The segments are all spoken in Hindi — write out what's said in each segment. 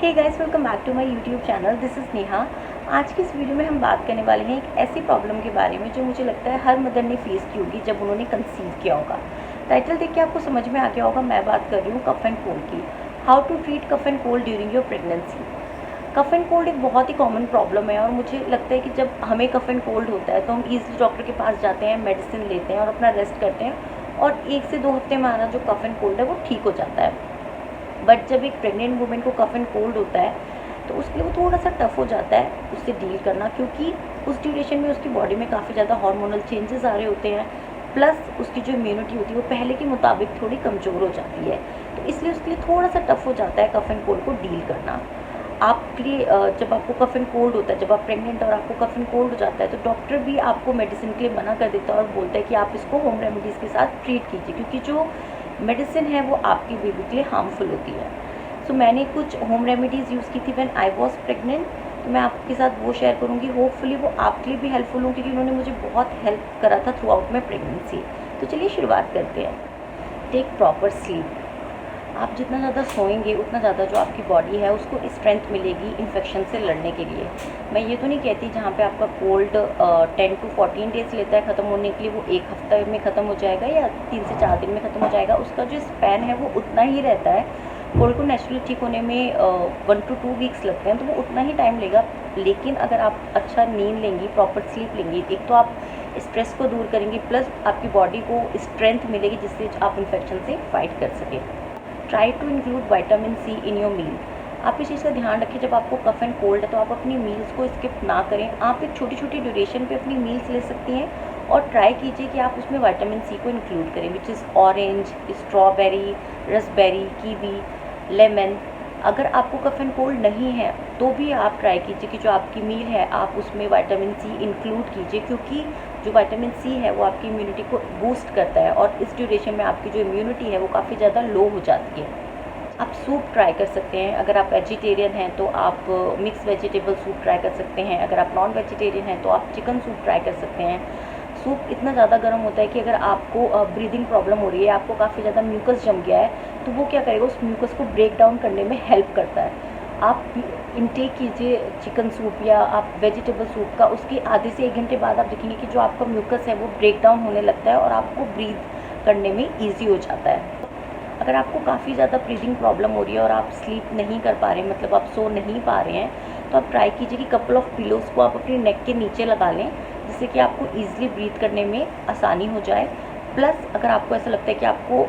Hey guys, welcome back to my YouTube channel. This is Neha. आज की इस वीडियो में हम बात करने वाले हैं एक ऐसी प्रॉब्लम के बारे में जो मुझे लगता है हर मदर ने फेस की होगी जब उन्होंने कंसीव किया होगा। टाइटल देख के आपको समझ में आ गया होगा, मैं बात कर रही हूँ कफ एंड कोल्ड की। How to treat cough and cold during your pregnancy. Cough and cold एक बहुत ही कॉमन प्रॉब्लम है और मुझे लगता है कि जब हमें कफ एंड कोल्ड होता है तो हम ईज़िली डॉक्टर के पास जाते हैं, मेडिसिन लेते हैं और अपना रेस्ट करते हैं और 1 से 2 हफ्ते में हमारा जो कफ एंड कोल्ड है वो ठीक हो जाता है। बट जब एक प्रेग्नेंट वुमेन को कफ एंड कोल्ड होता है तो उसके लिए वो थोड़ा सा टफ हो जाता है उससे डील करना, क्योंकि उस ड्यूरेशन में उसकी बॉडी में काफ़ी ज़्यादा हार्मोनल चेंजेस आ रहे होते हैं, प्लस उसकी जो इम्यूनिटी होती है वो पहले के मुताबिक थोड़ी कमज़ोर हो जाती है। तो इसलिए उसके लिए थोड़ा सा टफ हो जाता है कफ एंड कोल्ड को डील करना। आपके लिए जब आपको कफ एंड कोल्ड होता है, जब आप प्रेग्नेंट और आपको कफ एंड कोल्ड हो जाता है तो डॉक्टर भी आपको मेडिसिन के लिए मना कर देता है और बोलता है कि आप इसको होम रेमेडीज़ के साथ ट्रीट कीजिए, क्योंकि जो मेडिसिन है वो आपकी बेबी के लिए हार्मफुल होती है। सो मैंने कुछ होम रेमेडीज़ यूज़ की थी व्हेन आई वाज प्रेग्नेंट, तो मैं आपके साथ वो शेयर करूँगी। होपफुली वो आपके लिए भी हेल्पफुल हो, क्योंकि उन्होंने मुझे बहुत हेल्प करा था थ्रू आउट माई प्रेगनेंसी। तो चलिए शुरुआत करते हैं। Take proper sleep. आप जितना ज़्यादा सोएंगे उतना ज़्यादा जो आपकी बॉडी है उसको स्ट्रेंथ मिलेगी इन्फेक्शन से लड़ने के लिए। मैं ये तो नहीं कहती जहाँ पे आपका कोल्ड 10 to 14 डेज़ लेता है ख़त्म होने के लिए वो 1 हफ्ते में ख़त्म हो जाएगा या 3 से 4 दिन में ख़त्म हो जाएगा। उसका जो स्पैन है वो उतना ही रहता है। कोल्ड को नेचुरली ठीक होने में 1 to 2 वीक्स लगते हैं, तो वो उतना ही टाइम लेगा। लेकिन अगर आप अच्छा नींद लेंगी, प्रॉपर स्लीप लेंगी, एक तो आप स्ट्रेस को दूर करेंगी, प्लस आपकी बॉडी को स्ट्रेंथ मिलेगी जिससे आप इन्फेक्शन से फाइट कर सकें। Try to include vitamin C in your meal. आप इस चीज़ का ध्यान रखें, जब आपको कफ एंड कोल्ड है तो आप अपनी मील्स को स्किप ना करें। आप एक छोटी छोटी ड्यूरेशन पे अपनी मील्स ले सकती हैं और ट्राई कीजिए कि आप उसमें विटामिन सी को इंक्लूड करें, which is orange, strawberry, raspberry, kiwi, lemon. अगर आपको कफ एंड कोल्ड नहीं है तो भी आप ट्राई कीजिए कि जो आपकी मील है आप उसमें विटामिन सी इंक्लूड कीजिए, क्योंकि जो विटामिन सी है वो आपकी इम्यूनिटी को बूस्ट करता है और इस ड्यूरेशन में आपकी जो इम्यूनिटी है वो काफ़ी ज़्यादा लो हो जाती है। आप सूप ट्राई कर सकते हैं। अगर आप वेजिटेरियन हैं तो आप मिक्स वेजिटेबल सूप ट्राई कर सकते हैं। अगर आप नॉन वेजिटेरियन हैं तो आप चिकन सूप ट्राई कर सकते हैं। सूप इतना ज़्यादा गर्म होता है कि अगर आपको ब्रीदिंग प्रॉब्लम हो रही है, आपको काफ़ी ज़्यादा म्यूकस जम गया है, तो वो क्या करेगा, उस म्यूकस को ब्रेक डाउन करने में हेल्प करता है। आप इनटेक कीजिए चिकन सूप या आप वेजिटेबल सूप का, उसके आधे से 1 घंटे बाद आप देखेंगे कि जो आपका म्यूकस है वो ब्रेक डाउन होने लगता है और आपको ब्रीथ करने में ईजी हो जाता है। अगर आपको काफ़ी ज़्यादा ब्रीदिंग प्रॉब्लम हो रही है और आप स्लीप नहीं कर पा रहे हैं, मतलब आप सो नहीं पा रहे हैं, तो आप ट्राई कीजिए कि कपल ऑफ पिलोज़ को आप अपने नेक के नीचे लगा लें, जिससे कि आपको ईज़िली ब्रीथ करने में आसानी हो जाए। प्लस अगर आपको ऐसा लगता है कि आपको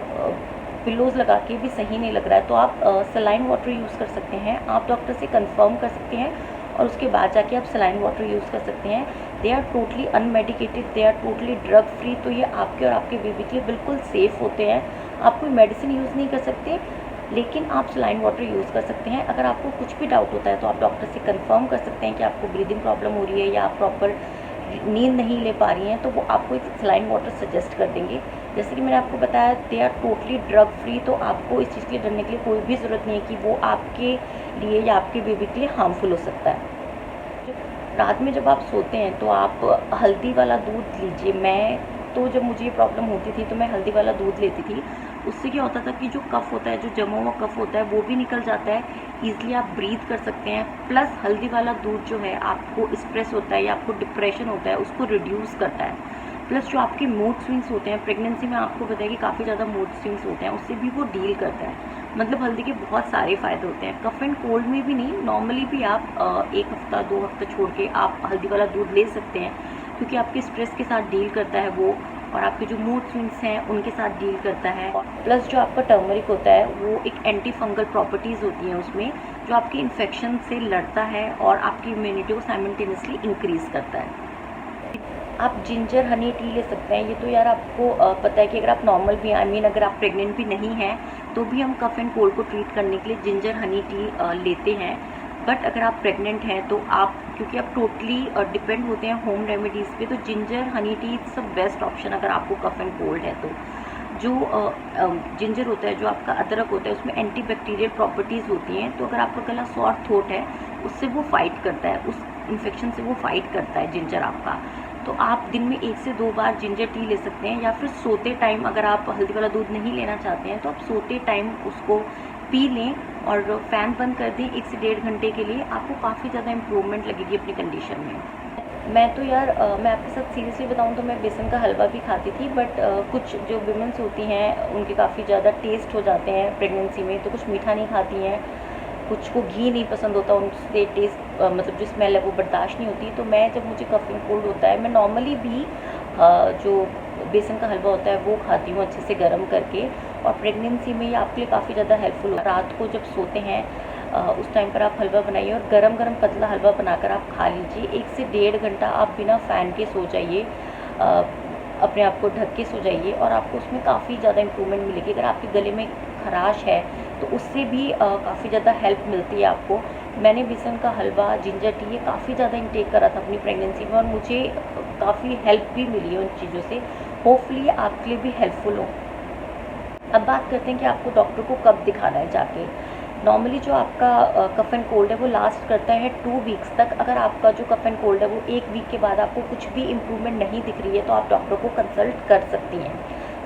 पिलोज़ लगा के भी सही नहीं लग रहा है तो आप सलाइन वाटर यूज़ कर सकते हैं। आप डॉक्टर से कंफर्म कर सकते हैं और उसके बाद जाके आप सलाइन वाटर यूज़ कर सकते हैं। They are totally unmedicated, they are totally drug free, तो ये आपके और आपके बेबी के लिए बिल्कुल सेफ़ होते हैं। आप कोई मेडिसिन यूज़ नहीं कर सकते, लेकिन आप सलाइन वाटर यूज़ कर सकते हैं। अगर आपको कुछ भी डाउट होता है तो आप डॉक्टर से कंफर्म कर सकते हैं कि आपको ब्रीदिंग प्रॉब्लम हो रही है या आप प्रॉपर नींद नहीं ले पा रही हैं, तो वो आपको एक सलाइन वाटर सजेस्ट कर देंगे। जैसे कि मैंने आपको बताया, they are totally drug free, तो आपको इस चीज़ के लिए डरने के लिए कोई भी ज़रूरत नहीं है कि वो आपके लिए या आपके बेबी के लिए हार्मफुल हो सकता है। रात में जब आप सोते हैं तो आप हल्दी वाला दूध लीजिए। मैं तो जब मुझे ये प्रॉब्लम होती थी तो मैं हल्दी वाला दूध लेती थी। उससे क्या होता था कि जो कफ़ होता है, जो जमा हुआ कफ़ होता है, वो भी निकल जाता है, ईज़िली आप ब्रीथ कर सकते हैं। प्लस हल्दी वाला दूध जो है, आपको स्ट्रेस होता है या आपको डिप्रेशन होता है उसको रिड्यूस करता है। प्लस जो आपके मूड स्विंग्स होते हैं प्रेगनेंसी में, आपको पता है कि काफ़ी ज़्यादा मूड स्विंग्स होते हैं, उससे भी वो डील करता है। मतलब हल्दी के बहुत सारे फ़ायदे होते हैं। कफ एंड कोल्ड में भी नहीं, नॉर्मली भी आप 1 हफ्ता 2 हफ्ता छोड़ के आप हल्दी वाला दूध ले सकते हैं, क्योंकि आपके स्ट्रेस के साथ डील करता है वो, और आपके जो मूड स्विंग्स हैं उनके साथ डील करता है। प्लस जो आपका टर्मरिक होता है वो एक एंटी फंगल प्रॉपर्टीज़ होती हैं उसमें, जो आपके इन्फेक्शन से लड़ता है और आपकी इम्यूनिटी को साइमल्टेनियसली इंक्रीज़ करता है। आप जिंजर हनी टी ले सकते हैं। ये तो यार आपको पता है कि अगर आप नॉर्मल भी, अगर आप प्रेग्नेंट भी नहीं हैं तो भी हम कफ एंड कोल्ड को ट्रीट करने के लिए जिंजर हनी टी लेते हैं। बट अगर आप प्रेग्नेंट हैं तो आप, क्योंकि आप टोटली डिपेंड होते हैं होम रेमेडीज़ पे, तो ginger Honey T is the best option अगर आपको कफ एंड कोल्ड है तो। जो जिंजर होता है, जो आपका अदरक होता है, उसमें एंटी बैक्टीरियल प्रॉपर्टीज़ होती हैं, तो अगर आपका गला सॉर थ्रोट है उससे वो फाइट करता है, उस इन्फेक्शन से वो फाइट करता है जिंजर आपका। तो आप दिन में 1 से 2 बार जिंजर टी ले सकते हैं, या फिर सोते टाइम अगर आप हल्दी वाला दूध नहीं लेना चाहते हैं तो आप सोते टाइम उसको पी लें और फ़ैन बंद कर दें 1 से 1.5 घंटे के लिए, आपको काफ़ी ज़्यादा इम्प्रूवमेंट लगेगी अपनी कंडीशन में। मैं तो यार मैं आपके साथ सीरियसली बताऊँ तो मैं बेसन का हलवा भी खाती थी, बट कुछ जो विमेंस होती हैं उनके काफ़ी ज़्यादा टेस्ट हो जाते हैं प्रेगनेंसी में, तो कुछ मीठा नहीं खाती हैं, कुछ को घी नहीं पसंद होता, उनसे टेस्ट मतलब जो स्मेल है वो बर्दाश्त नहीं होती। तो मैं जब मुझे कफ एंड कोल्ड होता है, मैं नॉर्मली भी जो बेसन का हलवा होता है वो खाती हूँ अच्छे से गर्म करके, और प्रेगनेंसी में ये आपके लिए काफ़ी ज़्यादा हेल्पफुल होता है। रात को जब सोते हैं उस टाइम पर आप हलवा बनाइए और गरम गरम पतला हलवा बनाकर आप खा लीजिए। 1 से 1.5 घंटा आप बिना फ़ैन के सो जाइए, अपने आप को ढक के सो जाइए, और आपको उसमें काफ़ी ज़्यादा इम्प्रूवमेंट मिलेगी। अगर आपके गले में खराश है तो उससे भी काफ़ी ज़्यादा हेल्प मिलती है आपको। मैंने बेसन का हलवा, जिंजर टी, ये काफ़ी ज़्यादा इंटेक करा था अपनी प्रेगनेंसी में, और मुझे काफ़ी हेल्प भी मिली है उन चीज़ों से। होपफुली आपके लिए भी हेल्पफुल हो। अब बात करते हैं कि आपको डॉक्टर को कब दिखाना है जाके। नॉर्मली जो आपका कफ एंड कोल्ड है वो लास्ट करता है 2 वीक्स तक। अगर आपका जो कफ एंड कोल्ड है वो 1 वीक के बाद आपको कुछ भी इम्प्रूवमेंट नहीं दिख रही है तो आप डॉक्टर को कंसल्ट कर सकती हैं।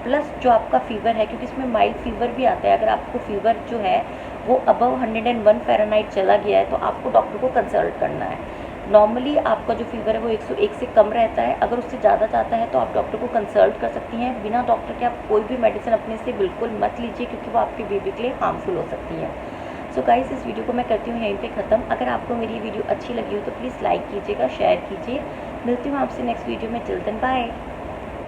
प्लस जो आपका फ़ीवर है, क्योंकि इसमें माइल्ड फ़ीवर भी आता है, अगर आपको फ़ीवर जो है वो अबव 101 फ़ारेनहाइट चला गया है तो आपको डॉक्टर को कंसल्ट करना है। नॉर्मली आपका जो फ़ीवर है वो 101 से कम रहता है, अगर उससे ज़्यादा जाता है तो आप डॉक्टर को कंसल्ट कर सकती हैं। बिना डॉक्टर के आप कोई भी मेडिसिन अपने से बिल्कुल मत लीजिए, क्योंकि वो आपके बेबी के लिए हार्मफुल हो सकती है। सो गाइस, इस वीडियो को मैं करती हूँ यहीं पे ख़त्म। अगर आपको मेरी वीडियो अच्छी लगी हो तो प्लीज़ लाइक कीजिएगा, शेयर कीजिए। मिलती हूँ आपसे नेक्स्ट वीडियो में। Till then bye.